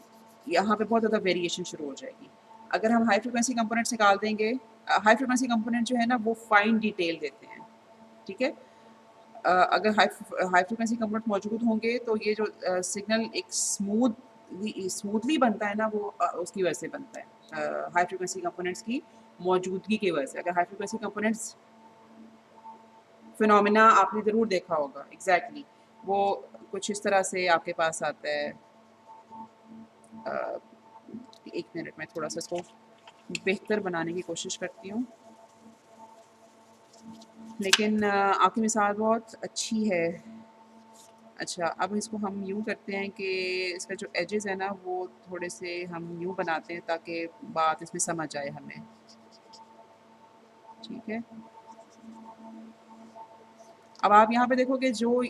यहाँ पे बहुत ज़्यादा वेरिएशन शुरू हो जाएगी। अगर हम हाई फ्रीक्वेंसी कंपोनेंट्स निकाल देंगे, हाई फ्रीक्वेंसी कंपोनेंट जो है ना वो फाइन डिटेल देते हैं, ठीक है? अगर हाई फ्रीक्वेंसी कंपोनेंट मौजूद होंगे तो ये जो सिग्नल एक स्मूथली बनता है ना, वो उसकी वजह से बनता है, हाई फ्रीक्वेंसी कंपोनेंट्स की मौजूदगी की वजह से। अगर हाई फ्रीक्वेंसी कंपोनेंट्स फिनोमेना आपने ज़रूर देखा होगा, एग्जैक्टली वो कुछ इस तरह से आपके पास आता है। अ, एक मिनट में थोड़ा सा इसको बेहतर बनाने की कोशिश करती हूँ, लेकिन आपकी मिसाल बहुत अच्छी है। अच्छा, अब इसको हम यूँ करते हैं कि इसका जो एजेस है ना वो थोड़े से हम यूँ बनाते हैं ताकि बात इसमें समझ आए हमें, ठीक है? अब आप यहाँ पे देखोगे जो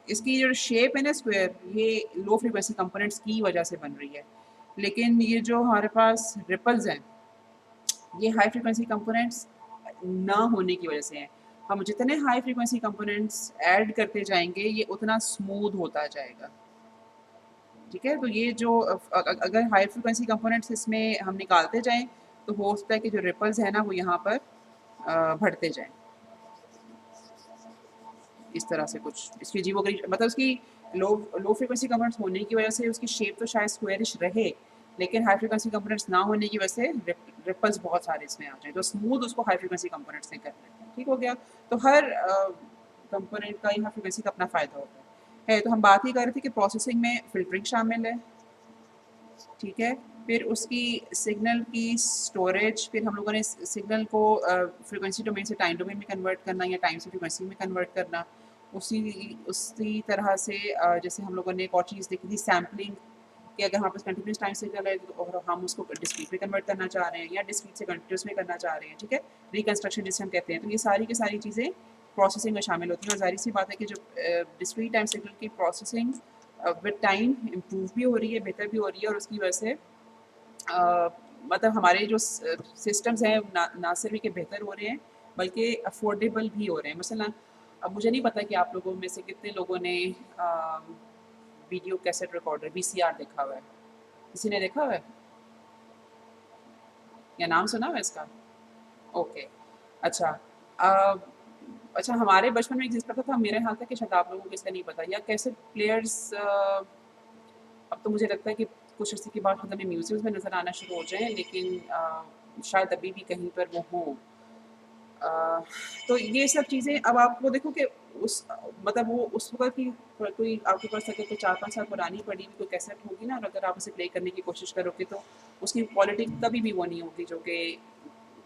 इसकी जो शेप है ना स्क्वायर, ये लो फ्रीक्वेंसी कंपोनेंट्स की वजह से बन रही है। लेकिन ये जो हमारे पास रिपल्स हैं, ये हाई फ्रीक्वेंसी कंपोनेंट्स ना होने की वजह से हैं। हम जितने हाई फ्रीक्वेंसी कंपोनेंट्स ऐड करते जाएँगे, ये उतना स्मूथ होता जाएगा। ठीक है? तो ये जो अगर हाई फ्रीक्वेंसी कंपोनेंट्स इसमें हम निकालते जाएँ, तो हो सकता है कि जो रिपल्स हैं ना, वो यहाँ पर बढ़ते जाएँ। इस तरह से कुछ इसकी अजीबो-गरीब मतलब उसकी लो लो फ्रीक्वेंसी कंपोनेंट्स होने की वजह से उसकी शेप तो शायद स्क्वेयरिश रहे, लेकिन हाई फ्रीक्वेंसी कंपोनेंट्स ना होने की वजह से रिपल्स बहुत सारे इसमें आ जाएँ। तो स्मूथ उसको हाई फ्रीक्वेंसी कंपोनेंट्स ने करना है। ठीक हो गया? तो हर कंपोनेंट का हाई फ्रीक्वेंसी का अपना फ़ायदा होता है। तो हम बात ये कर रहे थे कि प्रोसेसिंग में फ़िल्टरिंग शामिल है। ठीक है? फिर उसकी सिग्नल की स्टोरेज, फिर हम लोगों ने सिग्नल को फ्रीक्वेंसी डोमेन से टाइम डोमेन में कन्वर्ट करना या टाइम से फ्रीक्वेंसी में कन्वर्ट करना। उसी उसी तरह से जैसे हम लोगों ने एक और चीज़ देखी थी सैम्पलिंग, कि अगर हमारे पास कंटिन्यूस टाइम सिग्नल है तो और हम उसको डिस्क्रीट में कन्वर्ट करना चाह रहे हैं या डिस्क्रीट से कंटिन्यूस में करना चाह रहे हैं, ठीक है? रिकंस्ट्रक्शन जिसे हम कहते हैं। तो ये सारी की सारी चीज़ें प्रोसेसिंग में शामिल होती हैं, और ज़ाहिर-सी बात है कि जो डिस्क्रीट टाइम सिग्नल की प्रोसेसिंग विद टाइम इम्प्रूव भी हो रही है, बेहतर भी हो रही है, और उसकी वजह से मतलब हमारे जो सिस्टम्स हैं ना सिर्फ कि बेहतर हो रहे हैं बल्कि अफोर्डेबल भी हो रहे हैं। मसलन अब मुझे नहीं पता कि आप लोगों में से कितने लोगों ने वीडियो कैसेट रिकॉर्डर VCR देखा हुआ है? किसी ने देखा हुआ है या नाम सुना हुआ है इसका? ओके, अच्छा। अ, अच्छा, हमारे बचपन में एग्जिस्ट करता था, मेरे ख्याल था कि शायद आप लोगों को इसका नहीं पता, या कैसे प्लेयर्स अब तो मुझे लगता है कि कुछ अर्से के बाद हमें म्यूज़ियम्स में नज़र आना शुरू हो जाएँ, लेकिन शायद अभी भी कहीं पर वो हों। अ, तो ये सब चीज़ें अब आप वो देखो कि उस मतलब वो उस वक़्त की कोई आपके पास अगर कोई 4-5 साल पुरानी पड़ी हुई कोई कैसेट होगी ना, और अगर आप उसे प्ले करने की कोशिश करोगे तो उसकी क्वालिटी कभी भी वो नहीं होगी जो कि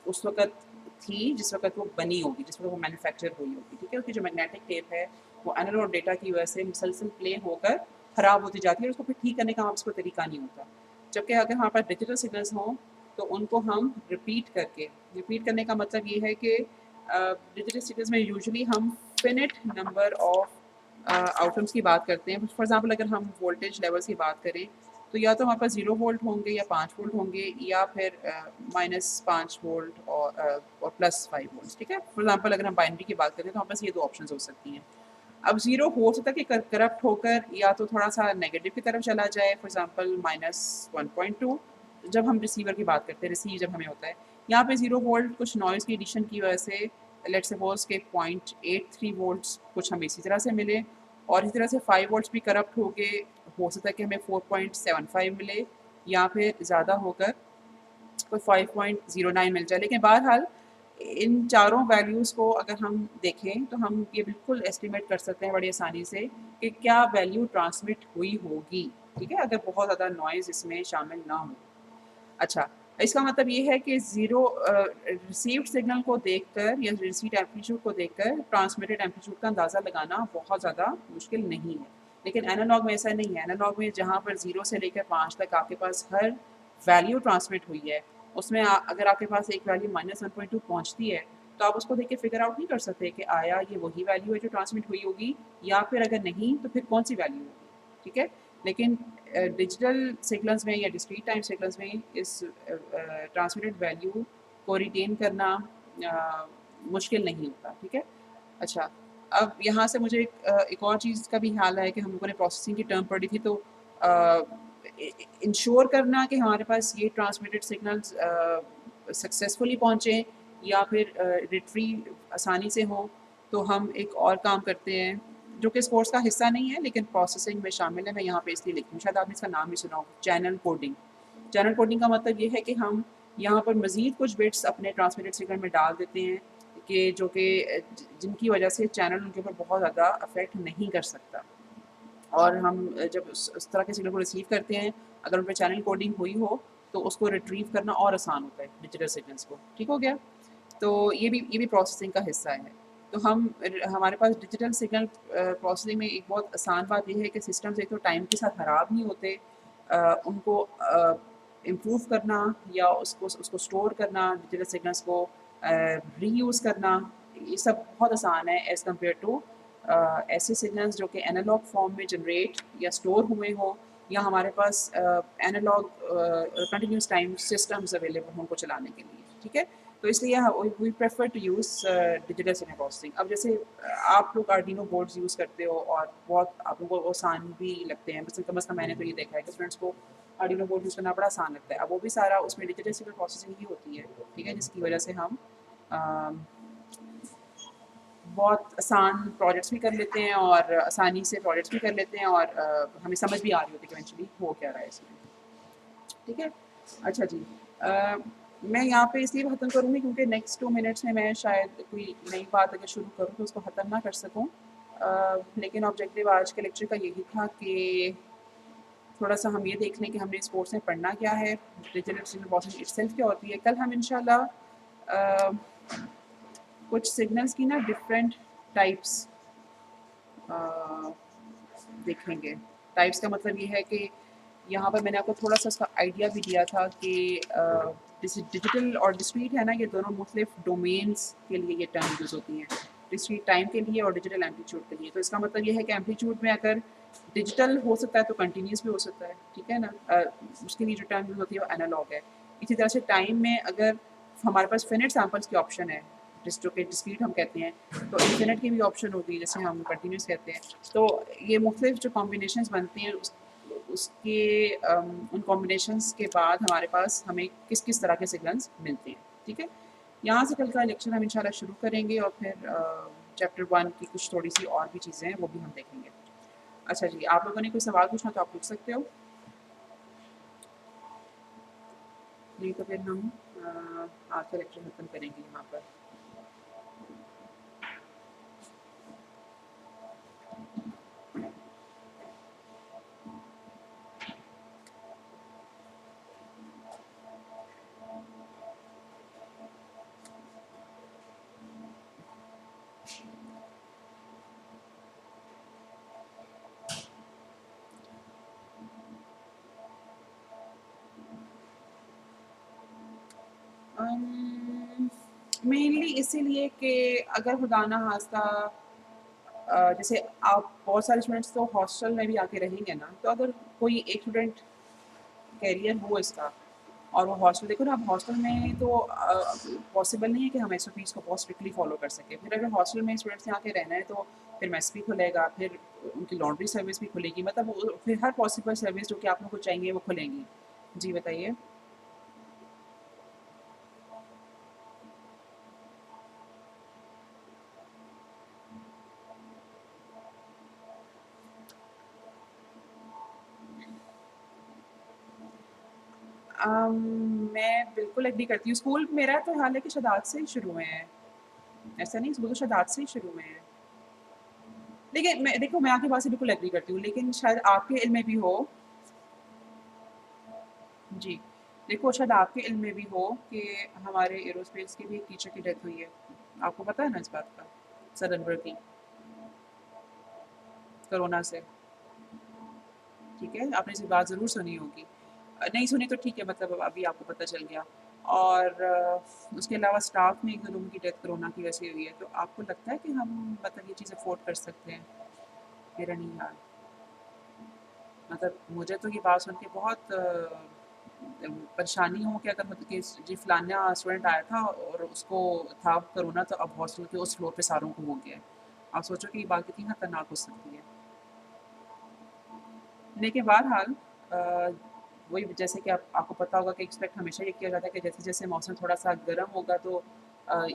उस वक़्त थी, जिस वक़्त वो बनी होगी, जिस वक़्त वो मैन्युफैक्चर हुई होगी, ठीक है? उसकी जो मैग्नेटिक टेप है, वो एनालॉग डेटा की वजह से मुसलसल प्ले होकर ख़राब होती जाती है, और उसको फिर ठीक करने का हमारे पास कोई तरीका नहीं होता। जबकि अगर हमारे पास डिजिटल सिग्नल्स हों, तो उनको हम रिपीट करने का मतलब ये है कि डिजिटल सिग्नल्स में यूजुअली हम फिनिट नंबर ऑफ आउटकम्स की बात करते हैं। फॉर एग्ज़ाम्पल अगर हम वोल्टेज लेवल्स की बात करें, तो या तो हमारे पास 0 वोल्ट होंगे या 5 वोल्ट होंगे, या फिर -5 वोल्ट और +5 वोल्ट्स, ठीक है? फॉर एग्ज़ाम्पल अगर हम बाइनरी की बात करें तो हमारे पास ये 2 ऑप्शंस हो सकती हैं। अब 0 हो सकता है कि करप्ट होकर या तो थोड़ा-सा नेगेटिव की तरफ चला जाए, फॉर एग्ज़ाम्पल -1.2 जब हम रिसीवर की बात करते हैं, रिसीव जब हमें होता है। यहाँ पे 0 वोल्ट कुछ नॉइज़ की एडिशन की वजह से लेट्स सपोज़ के 0.83 वोल्ट्स कुछ हमें इसी तरह से मिले, और इसी तरह से 5 वोल्ट्स भी करप्ट होके हो सकता है कि हमें 4.75 मिले, या फिर ज़्यादा होकर कोई 5.09 मिल जाए। लेकिन बहरहाल इन चारों वैल्यूज़ को अगर हम देखें तो हम ये बिल्कुल एस्टिमेट कर सकते हैं बड़ी आसानी से कि क्या वैल्यू ट्रांसमिट हुई होगी, ठीक है? अगर बहुत ज़्यादा नॉइज़ इसमें शामिल ना हो। अच्छा, इसका मतलब ये है कि रिसीव्ड सिग्नल को देखकर या रिसीव्ड एम्पलीट्यूड को देखकर ट्रांसमिटेड एम्पलीट्यूड का अंदाज़ा लगाना बहुत ज़्यादा मुश्किल नहीं है। लेकिन एनालॉग में ऐसा नहीं है। एनालॉग में जहाँ पर 0 से लेकर 5 तक आपके पास हर वैल्यू ट्रांसमिट हुई है, उसमें अगर आपके पास एक वैल्यू -1.2 पहुँचती है, तो आप उसको देख के फिगर आउट नहीं कर सकते कि आया ये वही वैल्यू है जो ट्रांसमिट हुई होगी, या फिर अगर नहीं तो फिर कौन-सी वैल्यू होगी, ठीक है? लेकिन डिजिटल सिग्नल्स में या डिस्क्रीट टाइम सिग्नल्स में इस ट्रांसमिटेड वैल्यू को रिटेन करना मुश्किल नहीं होता, ठीक है? अच्छा, अब यहाँ से मुझे एक और चीज़ का भी ख्याल है कि हम लोगों ने प्रोसेसिंग की टर्म पढ़ी थी, तो इंश्योर करना कि हमारे पास ये ट्रांसमिटेड सिग्नल्स सक्सेसफुली पहुँचे या फिर रिट्रीव आसानी से हों, तो हम एक और काम करते हैं जो कि इस कोर्स का हिस्सा नहीं है लेकिन प्रोसेसिंग में शामिल है। मैं यहाँ पे इसलिए लिखी हूँ, शायद आपने इसका नाम भी सुना हो, चैनल कोडिंग। चैनल कोडिंग का मतलब ये है कि हम यहाँ पर मज़ीद कुछ बिट्स अपने ट्रांसमिटेड सिग्नल में डाल देते हैं कि जो कि जिनकी वजह से चैनल उनके ऊपर बहुत ज़्यादा अफेक्ट नहीं कर सकता। और हम जब उस तरह के सिग्नल को रिसीव करते हैं, अगर उन पे चैनल कोडिंग हुई हो, तो उसको रिट्रीव करना और आसान होता है डिजिटल सिग्नल्स को। ठीक हो गया? तो ये भी प्रोसेसिंग का हिस्सा है। तो हमारे पास डिजिटल सिग्नल प्रोसेसिंग में एक बहुत आसान बात ये है कि सिस्टम्स एक तो टाइम के साथ ख़राब नहीं होते, उनको इम्प्रूव करना या उसको स्टोर करना, डिजिटल सिग्नल्स को रीयूज़ करना, ये सब बहुत आसान है एज़ कम्पेयर टू ऐसे सिग्नल्स जो कि एनालॉग फॉर्म में जनरेट या स्टोर हुए हों, या हमारे पास analogue continuous time systems available हों उनको चलाने के लिए, ठीक है? तो इसलिए we prefer to use digital signal processing. अब जैसे आप लोग आर्डिनो बोर्ड्स यूज़ करते हो और बहुत आप लोगों को आसान भी लगते हैं, बस कम से कम मैंने तो ये देखा है कि स्टूडेंट्स को आर्डिनो बोर्ड यूज़ करना बड़ा आसान लगता है। अब वो भी सारा उसमें डिजिटल सिग्नल प्रोसेसिंग ही होती है, ठीक है? जिसकी वजह से हम बहुत आसान प्रोजेक्ट्स भी कर लेते हैं और आसानी से प्रोजेक्ट्स भी कर लेते हैं, और हमें समझ भी आ रही होती है कि इवेंचुअली हो क्या रहा है इसमें, ठीक है? अच्छा जी, मैं यहाँ पे इसलिए ख़त्म करूँगी क्योंकि नेक्स्ट 2 मिनट्स में मैं शायद कोई नई बात अगर शुरू करूँ तो उसको ख़त्म ना कर सकूँ। लेकिन ऑब्जेक्टिव आज के लेक्चर का यही था कि थोड़ा-सा हम ये देख लें कि हमने इस कोर्स में पढ़ना क्या है, डिजिटल सिग्नल प्रोसेसिंग इटसेल्फ क्या होती है। कल हम इंशाल्लाह कुछ सिग्नल्स की ना डिफरेंट टाइप्स देखेंगे। टाइप्स का मतलब ये है कि यहाँ पर मैंने आपको थोड़ा-सा उसका आइडिया भी दिया था कि जैसे डिजिटल और डिस्क्रीट है ना, ये दोनों मुख्तलिफ डोमेन्स के लिए ये टर्म यूज़ होती हैं। डिस्क्रीट टाइम के लिए और डिजिटल एम्पलीट्यूड के लिए। तो इसका मतलब ये है कि एम्पलीट्यूड में अगर डिजिटल हो सकता है तो कंटीन्यूअस भी हो सकता है, ठीक है ना? उसके लिए जो टर्म यूज़ होती है वो एनालॉग है। इसी तरह से टाइम में अगर हमारे पास फिनिट सैंपल्स की ऑप्शन है, जो कि डिस्क्रीट हम कहते हैं, तो इन्फिनिट की भी ऑप्शन होती है जैसे हम कंटिन्यूस कहते हैं। तो ये मुख्तलिफ जो कॉम्बिनेशंस बनती हैं उसके उन कॉम्बिनेशंस के बाद हमारे पास हमें किस किस तरह के सिग्नल्स मिलते हैं। ठीक है, यहाँ से कल का लेक्चर हम इंशाल्लाह शुरू करेंगे और फिर चैप्टर 1 की कुछ थोड़ी सी और भी चीज़ें हैं वो भी हम देखेंगे। अच्छा जी, आप लोगों ने कोई सवाल पूछना तो आप पूछ सकते हो, नहीं तो फिर हम आज का लेक्चर खत्म करेंगे यहाँ पर। मेनली इसीलिए कि अगर खुदा ना खास्ता जैसे आप बहुत सारे स्टूडेंट्स तो हॉस्टल में भी आके रहेंगे ना, तो अगर कोई एक स्टूडेंट कैरियर हो इसका और वो हॉस्टल, देखो ना, अब हॉस्टल में तो पॉसिबल नहीं है कि हम एसओपीज़ को बहुत स्ट्रिक्टली फॉलो कर सकें। फिर अगर हॉस्टल में स्टूडेंट्स ने आके रहना है तो फिर मेस भी खुलेगा, फिर उनकी लॉन्ड्री सर्विस भी खुलेगी, मतलब फिर हर पॉसिबल सर्विस जो कि आप लोग को चाहिए वो खुलेंगी। जी बताइए। मैं बिल्कुल एग्री करती हूँ। स्कूल मेरा तो हाल है कि शायद आज से ही शुरू हुए हैं। ऐसा नहीं, स्कूल तो शायद आज से ही शुरू हुए हैं। देखिए, मैं आपकी बात से बिल्कुल एग्री करती हूँ, लेकिन शायद आपके इल्म में भी हो। जी, देखो शायद आपके इल्म में भी हो कि हमारे एरोस्पेस की भी एक टीचर की डेथ हुई है। आपको पता है ना इस बात का? सर अनवर की, कोरोना से। ठीक है, आपने इसकी बात ज़रूर सुनी होगी। नहीं सुनी तो ठीक है, मतलब अभी आपको पता चल गया। और उसके अलावा स्टाफ में 1-2 लोगों की डेथ कोरोना की वजह से हुई है। तो आपको लगता है कि हम मतलब ये चीज़ अफ़ोर्ड कर सकते हैं? मेरा नहीं यार, मतलब मुझे तो ये बात सुन के बहुत परेशानी हो कि अगर मतलब कि जी फलाना स्टूडेंट आया था और उसको था कोरोना, तो अब हॉस्टल के उस फ्लोर पे सारों को हो गया है। आप सोचो कि ये बात कितनी खतरनाक हो सकती है। लेकिन बहरहाल वही जैसे कि आपको पता होगा कि एक्सपेक्ट हमेशा ये किया जाता है कि जैसे-जैसे मौसम थोड़ा-सा गर्म होगा तो अ,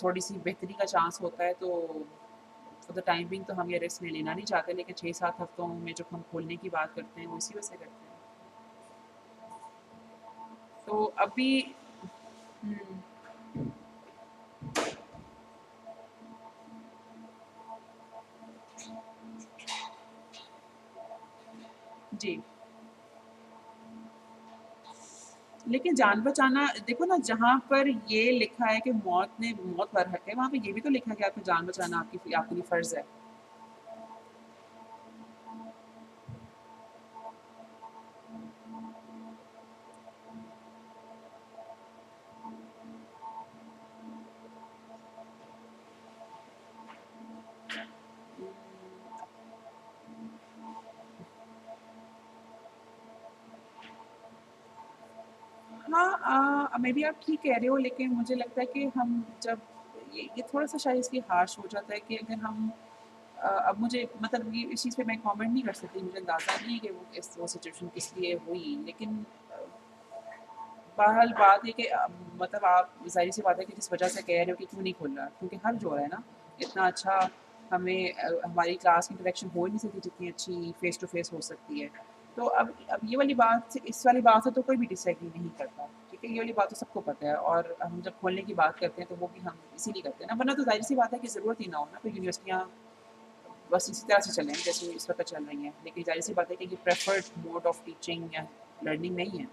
थोड़ी-सी बेहतरी का चांस होता है, तो फॉर द टाइम बीइंग तो हम ये रिस्क नहीं लेना नहीं चाहते, लेकिन 6-7 हफ्तों में जब हम खोलने की बात करते हैं, वो इसी वजह से करते हैं। तो अभी हुँ, जी। लेकिन जान बचाना देखो ना, जहाँ पर ये लिखा है कि मौत बरहक है, वहाँ पे ये भी तो लिखा है कि आपको जान बचाना आपके लिए फ़र्ज़ है। हाँ, मेबी आप ठीक कह रहे हो, लेकिन मुझे लगता है कि हम जब ये थोड़ा-सा शायद इसलिए हार्श हो जाता है कि अगर हम अब मुझे मतलब ये इस चीज़ पे मैं कमेंट नहीं कर सकती, मुझे अंदाज़ा नहीं है कि वो सिचुएशन किस लिए हुई। लेकिन बहरहाल बात ये कि मतलब आप ज़ाहिर-सी बात है कि जिस वजह से कह रहे हो कि क्यों नहीं खुल रहा, क्योंकि हर्ज हो रहा है ना, इतना अच्छा हमें हमारी क्लास की इंटरेक्शन हो ही नहीं सकती जितनी अच्छी फ़ेस टू फ़ेस हो सकती है। तो अब ये वाली बात से, इस वाली बात से तो कोई भी डिसएग्री नहीं करता, ठीक है? ये वाली बात तो सबको पता है, और हम जब खोलने की बात करते हैं तो वो भी हम इसीलिए करते हैं ना, वरना तो ज़ाहिर-सी बात है कि ज़रूरत ही ना हो ना, कोई यूनिवर्सिटियाँ बस इसी तरह से चलें जैसे इस वक़्त चल रही हैं। लेकिन ज़ाहिर-सी बात है कि ये प्रेफर्ड मोड ऑफ टीचिंग या लर्निंग नहीं है,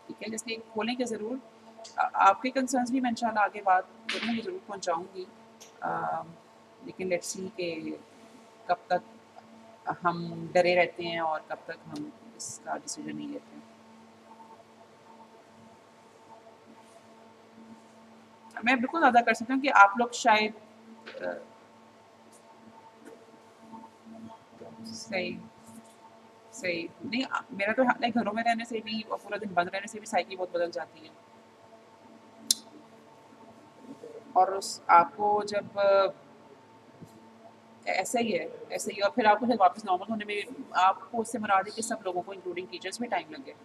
ठीक है? इसलिए खोलेंगे ज़रूर। आपके कंसर्न्स भी मैं इंशाल्लाह आगे बात करूँगी, ज़रूर पहुँचाऊँगी। अ, लेकिन लेट्स सी कि कब तक हम डरे रहते हैं और कब तक हम इसका डिसीज़न नहीं लेते हैं। मैं बिल्कुल ज़्यादा कर सकती हूँ कि आप लोग शायद अ, सही सही नहीं, मेरा तो हाल है, घरों में रहने से भी और पूरा दिन बंद रहने से भी साइकिल बहुत बदल जाती है। और उस आपको जब ऐसा ही है, ऐसा ही, और फिर आपको जब वापस नॉर्मल होने में आपको उससे मुराद है कि सब लोगों को इंक्लूडिंग टीचर्स में टाइम लगे।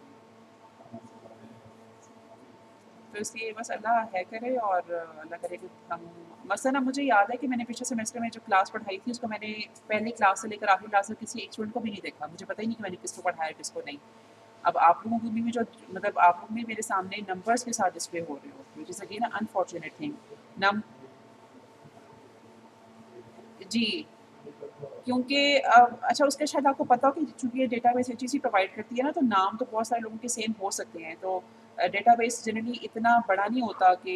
तो इसलिए बस अल्लाह है करे, और अल्लाह करे कि हम, मसलन अब मुझे याद है कि मैंने पिछले सेमेस्टर में जो क्लास पढ़ाई थी उसको मैंने पहली क्लास से लेकर आखिरी क्लास तक किसी एक स्टूडेंट को भी नहीं देखा, मुझे पता ही नहीं कि मैंने किसको पढ़ाया किसको नहीं। अब आप लोगों को भी जो, मतलब आप लोग भी मेरे सामने नंबर्स के साथ डिस्प्ले हो रहे हो, which is again unfortunate thing. नम जी, क्योंकि अच्छा, उसका शायद आपको पता हो कि चूँकि ये डेटाबेस एचईसी प्रोवाइड करती है ना, तो नाम तो बहुत सारे लोगों के सेम हो सकते हैं। तो डेटाबेस जनरली इतना बड़ा नहीं होता कि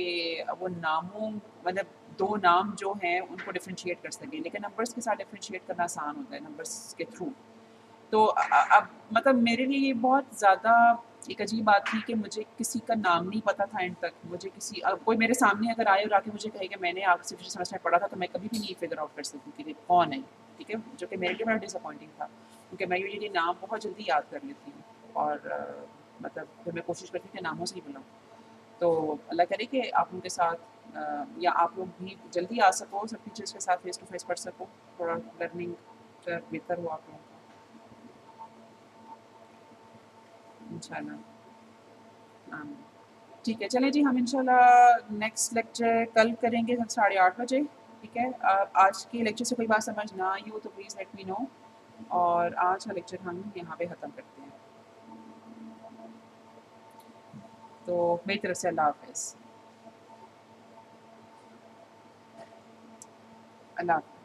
वो नामों, मतलब 2 नाम जो हैं उनको डिफरेंशिएट कर सकें, लेकिन नंबर्स के साथ डिफरेंशिएट करना आसान होता है नंबर्स के थ्रू। तो अब मतलब मेरे लिए ये बहुत ज़्यादा एक अजीब बात थी कि मुझे किसी का नाम नहीं पता था एंड तक। मुझे किसी कोई मेरे सामने अगर आए और आके मुझे कहे कि मैंने आपसे पिछले सेमेस्टर में पढ़ा था, तो मैं कभी भी नहीं फिगर आउट कर सकती कि कौन है, ठीक है? जो कि मेरे लिए बड़ा डिसअपॉइंटिंग था, क्योंकि मैं यूजुअली नाम बहुत जल्दी याद कर लेती हूँ, और मतलब फिर मैं कोशिश करती हूँ कि नामों से ही बुलाऊँ। तो अल्लाह करे कि आप लोगों के साथ या आप लोग भी जल्दी आ सको, सब टीचर्स के साथ फेस टू फेस पढ़ सको, थोड़ा लर्निंग बेहतर हो आप लोगों का, इंशाल्लाह। आमीन। ठीक है, चलें जी, हम इंशाल्लाह नेक्स्ट लेक्चर कल करेंगे 8:30 बजे, ठीक है? आज के लेक्चर से कोई बात समझ ना आई हो तो प्लीज़ लेट मी नो, और आज का लेक्चर हम यहाँ पे ख़त्म करते हैं। तो मेरी तरफ से अल्लाह हाफ़िज़। अल्लाह हाफ़िज़।